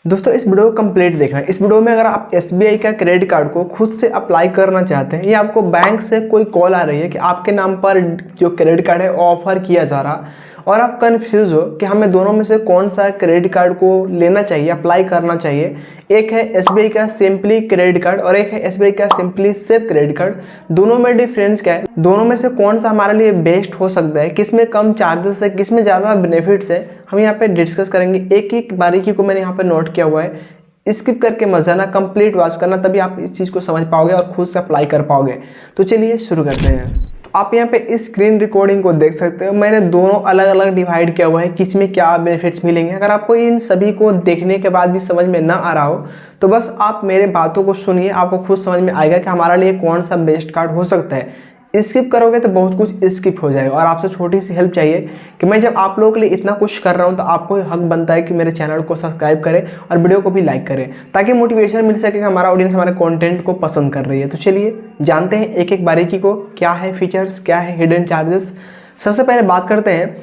दोस्तों इस वीडियो को कंप्लीट देखना है। इस वीडियो में अगर आप SBI का क्रेडिट कार्ड को खुद से अप्लाई करना चाहते हैं या आपको बैंक से कोई कॉल आ रही है कि आपके नाम पर जो क्रेडिट कार्ड है ऑफर किया जा रहा और आप कंफ्यूज हो कि हमें दोनों में से कौन सा क्रेडिट कार्ड को लेना चाहिए, अप्लाई करना चाहिए। एक है SBI का सिंपली क्रेडिट कार्ड और एक है SBI का सिंपली सेव क्रेडिट कार्ड। दोनों में डिफरेंस क्या है, दोनों में से कौन सा हमारे लिए बेस्ट हो सकता है, किस में कम चार्जेस है, किस में ज़्यादा बेनिफिट्स है, हम यहाँ पे डिस्कस करेंगे। एक एक बारीकी को मैंने यहाँ पे नोट किया हुआ है, स्किप करके मत जाना, कंप्लीट वॉच करना, तभी आप इस चीज़ को समझ पाओगे और खुद से अप्लाई कर पाओगे। तो चलिए शुरू करते हैं। आप यहाँ पे इस स्क्रीन रिकॉर्डिंग को देख सकते हो, मैंने दोनों अलग अलग डिवाइड किया हुआ है किस में क्या बेनिफिट्स मिलेंगे। अगर आपको इन सभी को देखने के बाद भी समझ में ना आ रहा हो तो बस आप मेरे बातों को सुनिए, आपको खुद समझ में आएगा कि हमारा लिए कौन सा बेस्ट कार्ड हो सकता है। स्किप करोगे तो बहुत कुछ स्किप हो जाएगा। और आपसे छोटी सी हेल्प चाहिए कि मैं जब आप लोगों के लिए इतना कुछ कर रहा हूं तो आपको हक बनता है कि मेरे चैनल को सब्सक्राइब करें और वीडियो को भी लाइक करें, ताकि मोटिवेशन मिल सके कि हमारा ऑडियंस हमारे कंटेंट को पसंद कर रही है। तो चलिए जानते हैं एक एक बारीकी को, क्या है फीचर्स, क्या है हिडन चार्जेस। सबसे पहले बात करते हैं,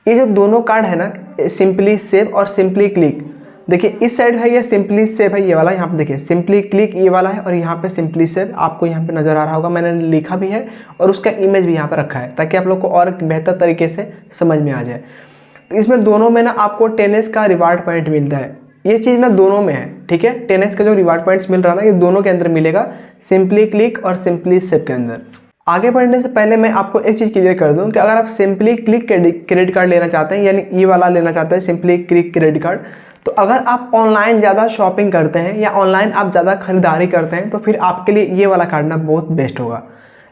ये जो दोनों कार्ड है ना, सिंपली सेव और सिंपली क्लिक। देखिए इस साइड है ये सिंपली सेव है, ये वाला यहाँ पे देखिए सिंपली क्लिक ये वाला है और यहाँ पे सिंपली सेव आपको यहाँ पे नज़र आ रहा होगा, मैंने लिखा भी है और उसका इमेज भी यहाँ पे रखा है ताकि आप लोग को और बेहतर तरीके से समझ में आ जाए। तो इसमें दोनों में ना आपको 10S का रिवार्ड पॉइंट मिलता है। ये चीज़ ना दोनों में है, ठीक है। 10S का जो रिवार्ड पॉइंट्स मिल रहा है ना, ये दोनों के अंदर मिलेगा, सिंपली क्लिक और सिंपली सेव के अंदर। आगे बढ़ने से पहले मैं आपको एक चीज़ क्लियर कर दूं कि अगर आप सिंपली क्लिक क्रेडिट कार्ड लेना चाहते हैं, यानी ये वाला लेना चाहते हैं सिंपली क्लिक क्रेडिट कार्ड, तो अगर आप ऑनलाइन ज़्यादा शॉपिंग करते हैं या ऑनलाइन आप ज़्यादा खरीदारी करते हैं तो फिर आपके लिए ये वाला कार्ड ना बहुत बेस्ट होगा।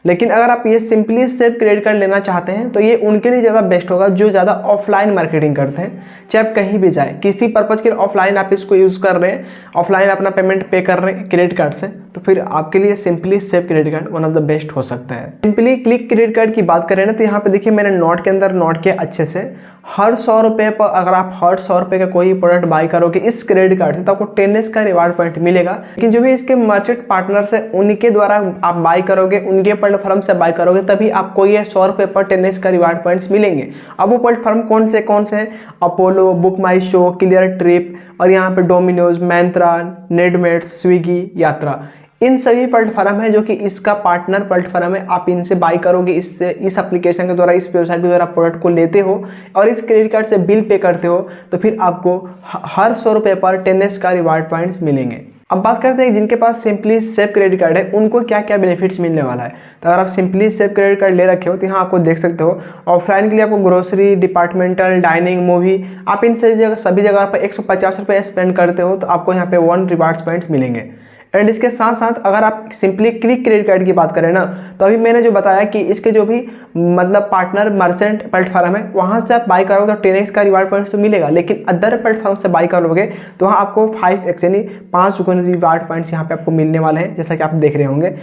लेकिन अगर आप ये सिंपली सेव क्रेडिट कार्ड लेना चाहते हैं तो ये उनके लिए ज़्यादा बेस्ट होगा जो ज़्यादा ऑफलाइन मार्केटिंग करते हैं, चाहे आप कहीं भी जाए, किसी पर्पज़ के लिए ऑफलाइन आप इसको यूज़ कर रहे हैं, ऑफलाइन अपना पेमेंट पे कर रहे हैं क्रेडिट कार्ड से, तो फिर आपके लिए simply save credit card one of the best हो सकता है। सिंपली क्लिक क्रेडिट कार्ड की बात करें ना, तो यहाँ पे देखिए मैंने नोट के अंदर नोट किया अच्छे से, हर 100 रुपये पर अगर आप हर 100 रुपये का कोई प्रोडक्ट बाई करोगे इस क्रेडिट कार्ड से तो आपको 10S का रिवार्ड पॉइंट मिलेगा। लेकिन जो भी इसके मर्चेंट पार्टनर्स है उनके द्वारा आप बाई करोगे, उनके प्लेटफॉर्म से बाई करोगे, तभी आपको ये 100 रुपये पर 10S का रिवार्ड पॉइंट्स मिलेंगे। अब वो प्लेटफॉर्म कौन से हैं? अपोलो, बुक माई शो, क्लियर ट्रिप और यहाँ पे डोमिनोज, मैंत्रा, नेटमेट्स, स्विगी, यात्रा, इन सभी प्लेटफॉर्म है जो कि इसका पार्टनर प्लेटफॉर्म है। आप इनसे बाई करोगे, इससे इस एप्लीकेशन के द्वारा, इस वेबसाइट के द्वारा प्रोडक्ट को लेते हो और इस क्रेडिट कार्ड से बिल पे करते हो, तो फिर आपको हर 100 रुपये पर 10S का रिवार्ड पॉइंट्स मिलेंगे। अब बात करते हैं जिनके पास सिंपली सेव क्रेडिट कार्ड है उनको क्या क्या बेनिफिट्स मिलने वाला है। तो अगर आप सिंपली सेव क्रेडिट कार्ड ले रखे हो तो यहाँ आपको देख सकते हो, ऑफलाइन के लिए आपको ग्रोसरी, डिपार्टमेंटल, डाइनिंग, मूवी, आप इन सभी जगह पर 150 रुपये स्पेंड करते हो तो आपको यहाँ पे 1 रिवार्ड्स पॉइंट्स मिलेंगे। एंड इसके साथ साथ अगर आप सिंपली क्लिक क्रेडिट कार्ड की बात करें ना, तो अभी मैंने जो बताया कि इसके जो भी मतलब पार्टनर मर्चेंट प्लेटफॉर्म है वहाँ से आप बाई करोगे तो 10X का रिवार्ड पॉइंट्स तो मिलेगा, लेकिन अदर प्लेटफॉर्म से बाई करोगे तो वहाँ आपको 5X यानी 5 गुना रिवार्ड पॉइंट्स यहाँ पे आपको मिलने वाले हैं, जैसा कि आप देख रहे होंगे।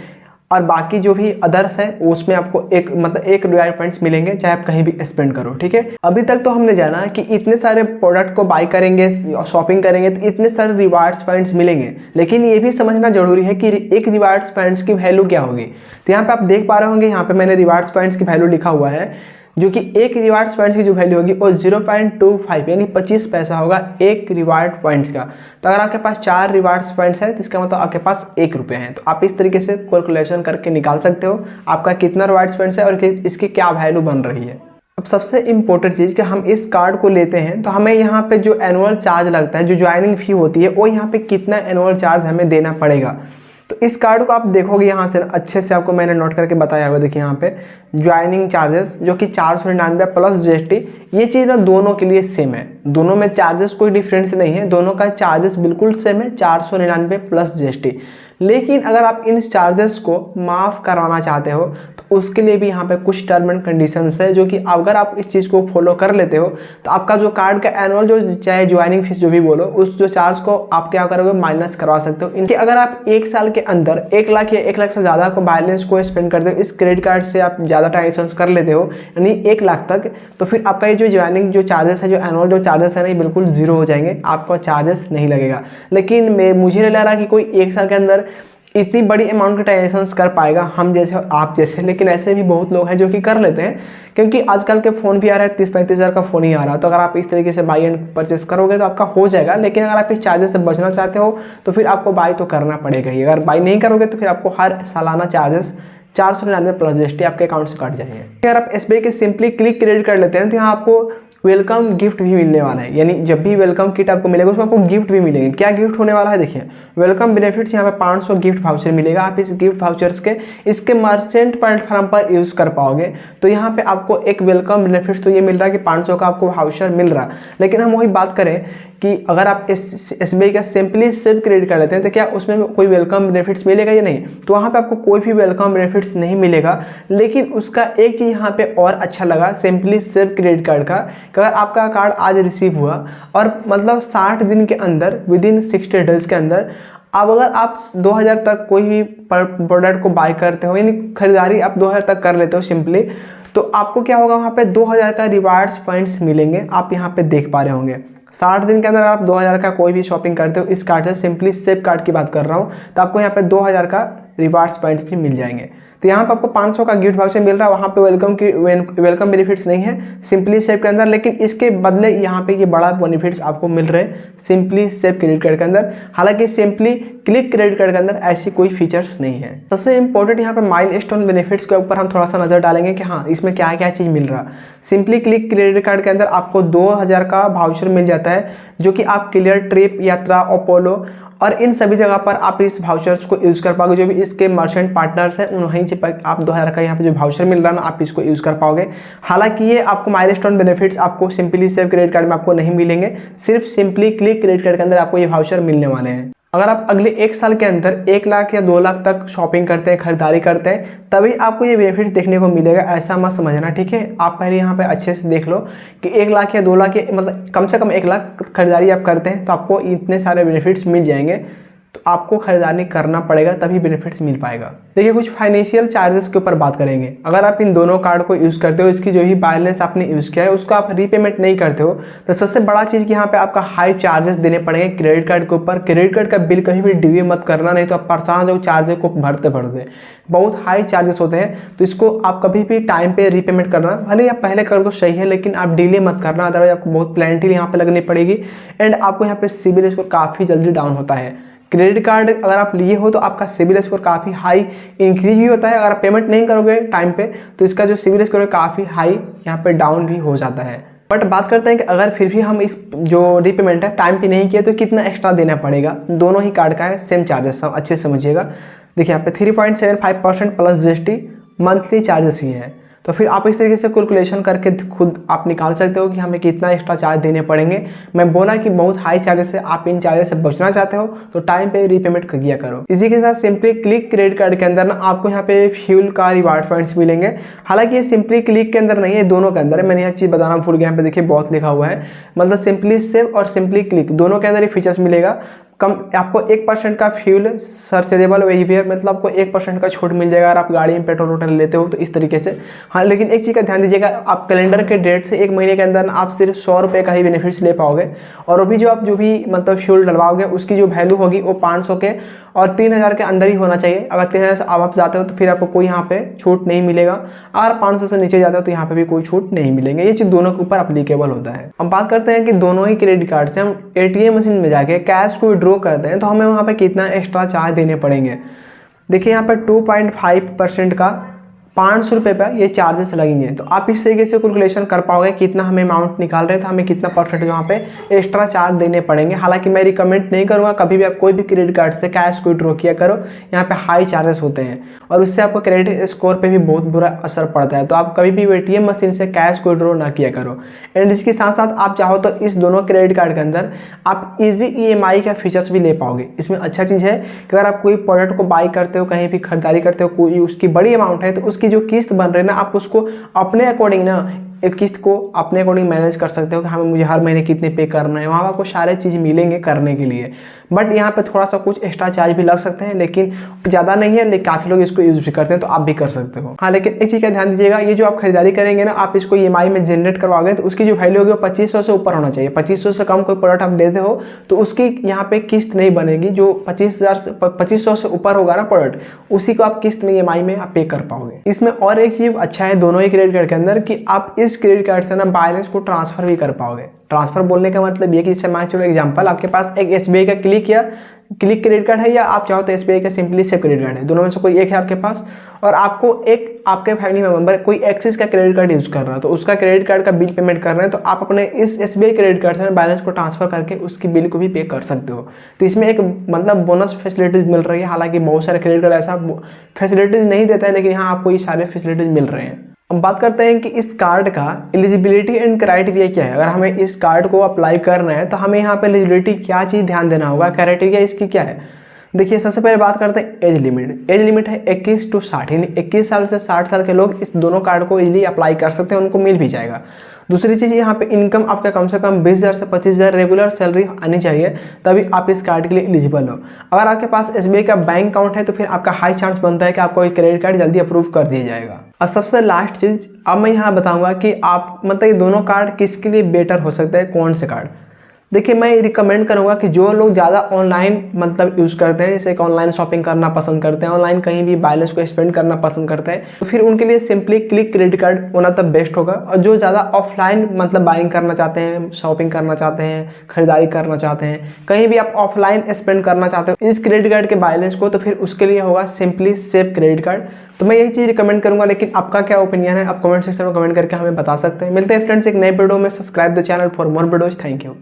और बाकी जो भी अदर्स है उसमें आपको एक रिवार्ड पॉइंट्स मिलेंगे चाहे आप कहीं भी स्पेंड करो, ठीक है। अभी तक तो हमने जाना कि इतने सारे प्रोडक्ट को बाई करेंगे, शॉपिंग करेंगे तो इतने सारे रिवार्ड्स पॉइंट्स मिलेंगे, लेकिन ये भी समझना जरूरी है कि एक रिवार्ड्स पॉइंट्स की वैल्यू क्या होगी। तो यहाँ पे आप देख पा रहे होंगे, यहाँ पे मैंने रिवार्ड्स पॉइंट्स की वैल्यू लिखा हुआ है, जो कि एक रिवार्ड्स पॉइंट्स की जो वैल्यू होगी वो 0.25 यानी 25 पैसा होगा एक रिवार्ड पॉइंट्स का। तो अगर आपके पास 4 रिवार्ड्स पॉइंट्स है तो इसका मतलब आपके पास 1 रुपये है। तो आप इस तरीके से कैलकुलेशन करके निकाल सकते हो आपका कितना रिवार्ड्स पॉइंट्स है और इसकी क्या वैल्यू बन रही है। अब सबसे इम्पोर्टेंट चीज़ कि हम इस कार्ड को लेते हैं तो हमें यहाँ पे जो एनुअल चार्ज लगता है, जो ज्वाइनिंग फी होती है, वो यहाँ पे कितना एनुअल चार्ज हमें देना पड़ेगा। तो इस कार्ड को आप देखोगे यहाँ से अच्छे से आपको मैंने नोट करके बताया हुआ, देखिए यहाँ पे ज्वाइनिंग चार्जेस जो कि 499 प्लस GST, ये चीज़ ना दोनों के लिए सेम है, दोनों में चार्जेस कोई डिफरेंस नहीं है, दोनों का चार्जेस बिल्कुल सेम है 499 प्लस GST। लेकिन अगर आप इन चार्जेस को माफ़ करवाना चाहते हो तो उसके लिए भी यहाँ पे कुछ टर्म एंड कंडीशंस है, जो कि अगर आप इस चीज़ को फॉलो कर लेते हो तो आपका जो कार्ड का एनुअल जो चाहे ज्वाइनिंग फीस जो भी बोलो, उस जो चार्ज को आप क्या करोगे माइनस करवा सकते हो। इनके अगर आप 1 साल के अंदर 1 लाख या 1 लाख से ज़्यादा को बैलेंस को स्पेंड करते हो, इस क्रेडिट कार्ड से आप ज़्यादा ट्रांजेक्शन कर लेते हो यानी 1 लाख तक, तो फिर आपका ये जो ज्वाइनिंग जो चार्जेस है, जो एनुअल जो चार्जेस है ना, ये बिल्कुल जीरो हो जाएंगे, आपको चार्जेस नहीं लगेगा। लेकिन मुझे नहीं लग रहा कि कोई 1 साल के अंदर इतनी बड़ी अमाउंट के ट्रांजेक्शन्स कर पाएगा हम जैसे और आप जैसे, लेकिन ऐसे भी बहुत लोग हैं जो कि कर लेते हैं, क्योंकि आजकल के फ़ोन भी आ रहे हैं, 30-35 हज़ार का फ़ोन ही आ रहा है। तो अगर आप इस तरीके से बाई एंड परचेस करोगे तो आपका हो जाएगा, लेकिन अगर आप इस चार्जेस से बचना चाहते हो तो फिर आपको बाई तो करना पड़ेगा ही। अगर बाई नहीं करोगे तो फिर आपको हर सालाना चार्जेस 499 प्लस जीएसटी आपके अकाउंट से कट जाएंगे। अगर आप एसबीआई के सिंपली क्लिक क्रेडिट कार्ड लेते हैं तो यहाँ आपको वेलकम गिफ्ट भी मिलने वाला है, यानी जब भी वेलकम किट आपको मिलेगा उसमें आपको गिफ्ट भी मिलेंगे। क्या गिफ्ट होने वाला है देखिए, वेलकम बेनिफिट्स यहाँ पे 500 गिफ्ट वाउचर मिलेगा। आप इस गिफ्ट वाउचर्स के इसके मर्चेंट प्लेटफॉर्म पर यूज़ कर पाओगे। तो यहाँ पे आपको एक वेलकम बेनिफिट्स तो ये मिल रहा है कि 500 का आपको वाउचर मिल रहा है, लेकिन हम वही बात करें कि अगर आप एसबीआई का सिंपली सिर्फ क्रेडिट कार्ड लेते हैं तो क्या उसमें कोई वेलकम बेनिफिट्स मिलेगा या नहीं? तो वहाँ पे आपको कोई भी वेलकम बेनिफिट्स नहीं मिलेगा। लेकिन उसका एक चीज़ यहाँ पे और अच्छा लगा सिंपली सिर्फ क्रेडिट कार्ड का, कि अगर आपका कार्ड आज रिसीव हुआ और मतलब 60 दिन के अंदर, विदिन 60 डेज के अंदर, अब अगर आप 2000 तक कोई भी प्रोडक्ट को बाय करते हो, यानी खरीदारी आप 2000 तक कर लेते हो सिंपली, तो आपको क्या होगा, वहाँ पे 2000 का रिवार्ड्स पॉइंट्स मिलेंगे। आप यहाँ पे देख पा रहे होंगे 60 दिन के अंदर आप 2000 का कोई भी शॉपिंग करते हो इस कार्ड से, सिंपली सेव कार्ड की बात कर रहा हूँ, तो आपको यहाँ पे 2000 का रिवार्ड्स पॉइंट्स भी मिल जाएंगे। तो यहाँ पे आपको 500 का गिफ्ट वाउचर मिल रहा है, वहाँ पे वेलकम बेनिफिट्स नहीं है सिंपली सेव के अंदर, लेकिन इसके बदले यहाँ पे ये बड़ा बेनिफिट्स आपको मिल रहे हैं सिंपली सेव क्रेडिट कार्ड के अंदर। हालांकि सिंपली क्लिक क्रेडिट कार्ड के अंदर ऐसी कोई फीचर्स नहीं है। सबसे इंपॉर्टेंट यहाँ पे माइलस्टोन बेनिफिट्स के ऊपर हम थोड़ा सा नजर डालेंगे कि हाँ इसमें क्या क्या चीज़ मिल रहा है। सिंपली क्लिक क्रेडिट कार्ड के अंदर आपको 2000 का वाउचर मिल जाता है, जो कि आप क्लियर ट्रिप, यात्रा, अपोलो और इन सभी जगह पर आप इस वाउचर्स को यूज़ कर पाओगे। जो भी इसके मर्चेंट पार्टनर्स हैं उन्हीं से आप 2000 का यहाँ पे जो वाउचर मिल रहा है ना, आप इसको यूज़ कर पाओगे। हालांकि ये आपको माइलस्टोन बेनिफिट्स आपको सिंपली सेव क्रेडिट कार्ड में आपको नहीं मिलेंगे, सिर्फ सिंपली क्लिक क्रेडिट कार्ड के अंदर आपको ये वाउचर मिलने वाले हैं। अगर आप अगले 1 साल के अंदर 1 लाख या 2 लाख तक शॉपिंग करते हैं, खरीदारी करते हैं, तभी आपको ये बेनिफिट्स देखने को मिलेगा, ऐसा मत समझना, ठीक है। आप पहले यहाँ पे अच्छे से देख लो कि 1 लाख या 2 लाख के मतलब कम से कम 1 लाख खरीदारी आप करते हैं तो आपको इतने सारे बेनिफिट्स मिल जाएंगे। तो आपको खरीदारी करना पड़ेगा तभी बेनिफिट्स मिल पाएगा। देखिए कुछ फाइनेंशियल चार्जेस के ऊपर बात करेंगे। अगर आप इन दोनों कार्ड को यूज़ करते हो, इसकी जो भी बैलेंस आपने यूज़ किया है उसको आप रीपेमेंट नहीं करते हो, तो सबसे बड़ा चीज़ कि यहाँ पे आपका हाई चार्जेस देने पड़ेंगे क्रेडिट कार्ड के ऊपर। क्रेडिट कार्ड का बिल कहीं भी डिले मत करना, नहीं तो आप परेशान हो चार्जेस को भरते भरते, बहुत हाई चार्जेस होते हैं। तो इसको आप कभी भी टाइम पे रीपेमेंट करना, भले आप पहले कर दो सही है, लेकिन आप डिले मत करना, अदरवाइज आपको बहुत पेनल्टी यहाँ पे लगनी पड़ेगी एंड आपको यहाँ पे सिबिल स्कोर काफ़ी जल्दी डाउन होता है। क्रेडिट कार्ड अगर आप लिए हो तो आपका सिबिल स्कोर काफ़ी हाई इंक्रीज भी होता है। अगर आप पेमेंट नहीं करोगे टाइम पे तो इसका जो सिबिल स्कोर है काफ़ी हाई यहाँ पे डाउन भी हो जाता है। बट बात करते हैं कि अगर फिर भी हम इस जो रीपेमेंट है टाइम पे नहीं किया तो कितना एक्स्ट्रा देना पड़ेगा। दोनों ही कार्ड का है सेम चार्जेस, सब अच्छे से समझिएगा। देखिए यहाँ पे 3.75% प्लस जीएसटी मंथली चार्जेस ही है। तो फिर आप इस तरीके से कैलकुलेशन करके खुद आप निकाल सकते हो कि हमें कितना एक्स्ट्रा चार्ज देने पड़ेंगे। मैं बोला कि बहुत हाई चार्जेस है, आप इन चार्जेस से बचना चाहते हो तो टाइम पे रीपेमेंट किया करो। इसी के साथ सिंपली क्लिक क्रेडिट कार्ड के अंदर ना आपको यहाँ पे फ्यूल का रिवार्ड पॉइंट्स मिलेंगे। हालांकि ये सिंपली क्लिक के अंदर नहीं है, दोनों के अंदर है। मैंने यह चीज़ बताना भूल गया, यहाँ पे देखिए बहुत लिखा हुआ है, मतलब सिंपली सेव और सिंपली क्लिक दोनों के अंदर ये फीचर्स मिलेगा। कम आपको 1% का फ्यूल सर्चेबल वेहिकल, मतलब आपको 1% का छूट मिल जाएगा अगर आप गाड़ी में पेट्रोल वोटल लेते हो तो इस तरीके से। हाँ लेकिन एक चीज़ का ध्यान दीजिएगा, आप कैलेंडर के डेट से 1 महीने के अंदर आप सिर्फ 100 रुपये का ही बेनिफिट्स ले पाओगे, और अभी जो आप जो भी मतलब फ्यूल डलवाओगे उसकी जो वैल्यू होगी वो 500 के और 3000 के अंदर ही होना चाहिए। अगर 3000 से आप जाते हो तो फिर आपको कोई यहाँ पे छूट नहीं मिलेगा, अगर 500 से नीचे जाते हो तो यहाँ पे भी कोई छूट नहीं मिलेंगे। ये चीज़ दोनों के ऊपर अप्लीकेबल होता है। अब बात करते हैं कि दोनों ही क्रेडिट कार्ड से हम ATM मशीन में जाके कैश को विड्रॉ करते हैं तो हमें वहाँ पे कितना एक्स्ट्रा चार्ज देने पड़ेंगे। देखिए यहाँ पर 2.5% का 500 रुपये पर ये चार्जेस लगेंगे। तो आप इस तरीके से कैलकुलेशन कर पाओगे कितना हमें अमाउंट निकाल रहे हैं तो हमें कितना परसेंट यहाँ पे एक्स्ट्रा चार्ज देने पड़ेंगे। हालांकि मैं रिकमेंड नहीं करूँगा कभी भी आप कोई भी क्रेडिट कार्ड से कैश को विड्रॉ किया करो, यहाँ पे हाई चार्जेस होते हैं और उससे आपको क्रेडिट स्कोर पे भी बहुत बुरा असर पड़ता है। तो आप कभी भी ATM मशीन से कैश को विड्रॉ ना किया करो। एंड इसके साथ साथ आप चाहो तो इस दोनों क्रेडिट कार्ड के अंदर आप ईजी EMI का फीचर्स भी ले पाओगे। इसमें अच्छा चीज़ है कि अगर आप कोई प्रोडक्ट को बाई करते हो, कहीं भी खरीदारी करते हो, कोई उसकी बड़ी अमाउंट है तो उसकी जो किस्त बन रही है ना, आप उसको अपने अकॉर्डिंग ना एक किस्त को अपने अकॉर्डिंग मैनेज कर सकते हो कि हमें मुझे हर महीने कितने पे करना है, वहाँ आपको सारे चीज़ मिलेंगे करने के लिए। बट यहाँ पे थोड़ा सा कुछ एक्स्ट्रा चार्ज भी लग सकते हैं, लेकिन ज़्यादा नहीं है, लेकिन काफ़ी लोग इसको यूज़ भी करते हैं, तो आप भी कर सकते हो। हाँ, लेकिन एक चीज़ का ध्यान दीजिएगा, ये जो आप खरीदारी करेंगे ना, आप इसको EMI में जनरेट करवाओगे तो उसकी जो वैल्यू होगी वो 2500 से ऊपर होना चाहिए। 2500 से कम कोई प्रोडक्ट आप लेते हो तो उसकी यहाँ पे किस्त नहीं बनेगी। जो 2500 से ऊपर होगा ना प्रोडक्ट, उसी को आप किस्त में EMI में आप पे कर पाओगे। इसमें और एक चीज़ अच्छा है दोनों ही क्रेडिट कार्ड के अंदर कि आप इस क्रेडिट कार्ड से ना बैलेंस को ट्रांसफर भी कर पाओगे। ट्रांसफर बोलने का मतलब ये कि जैसे मान चलो एग्जांपल, आपके पास एक SBI का क्लिक क्रेडिट कार्ड है, या आप चाहो तो SBI का सिंपली सेव क्रेडिट कार्ड है, दोनों में से कोई एक है आपके पास, और आपको एक आपके फैमिली मेंबर कोई एक्सिस का क्रेडिट कार्ड यूज़ कर रहा है, तो उसका क्रेडिट कार्ड का बिल पेमेंट कर रहे हैं, तो आप अपने इस SBI क्रेडिट कार्ड से बैलेंस को ट्रांसफर करके उसकी बिल को भी पे कर सकते हो। तो इसमें एक मतलब बोनस फैसिलिटीज़ मिल रही है। हालांकि बहुत सारे क्रेडिट कार्ड ऐसा फैसिलिटीज़ नहीं देता है, लेकिन यहाँ आपको ये सारे फैसिलिटीज़ मिल रहे हैं। हम बात करते हैं कि इस कार्ड का एलिजिबिलिटी एंड क्राइटेरिया क्या है। अगर हमें इस कार्ड को अप्लाई करना है तो हमें यहाँ पे एलिजिबिलिटी क्या चीज़ ध्यान देना होगा, क्राइटेरिया इसकी क्या है। देखिए, सबसे पहले बात करते हैं एज लिमिट। एज लिमिट है 21 to 60, यानी 21 साल से 60 साल के लोग इस दोनों कार्ड को इजीली अप्लाई कर सकते हैं, उनको मिल भी जाएगा। दूसरी चीज़, यहाँ पे इनकम आपका कम से कम 20,000 से 25,000 रेगुलर सैलरी आनी चाहिए, तभी आप इस कार्ड के लिए एलिजिबल हो। अगर आपके पास SBI का बैंक अकाउंट है तो फिर आपका हाई चांस बनता है कि आपको एक क्रेडिट कार्ड जल्दी अप्रूव कर दिया जाएगा। और सबसे लास्ट चीज़, अब मैं यहाँ बताऊँगा कि आप मतलब ये दोनों कार्ड किसके लिए बेटर हो सकता है, कौन से कार्ड। देखिए, मैं रिकमेंड करूँगा कि जो लोग ज़्यादा ऑनलाइन मतलब यूज़ करते हैं, जैसे कि ऑनलाइन शॉपिंग करना पसंद करते हैं, ऑनलाइन कहीं भी बैलेंस को स्पेंड करना पसंद करते हैं, तो फिर उनके लिए सिंपली क्लिक क्रेडिट कार्ड होना तब बेस्ट होगा। और जो ज़्यादा ऑफलाइन मतलब बाइंग करना चाहते हैं, शॉपिंग करना चाहते हैं, खरीदारी करना चाहते हैं, कहीं भी आप ऑफलाइन स्पेंड करना चाहते हो इस क्रेडिट कार्ड के बैलेंस को, तो फिर उसके लिए होगा सिंपली सेव क्रेडिट कार्ड। तो मैं यही चीज़ रिकमेंड करूँगा, लेकिन आपका क्या ओपिनियन है आप कमेंट सेक्शन में कमेंट करके हमें बता सकते हैं। मिलते हैं फ्रेंड्स एक नए वीडियो में। Subscribe the channel for more videos. Thank you.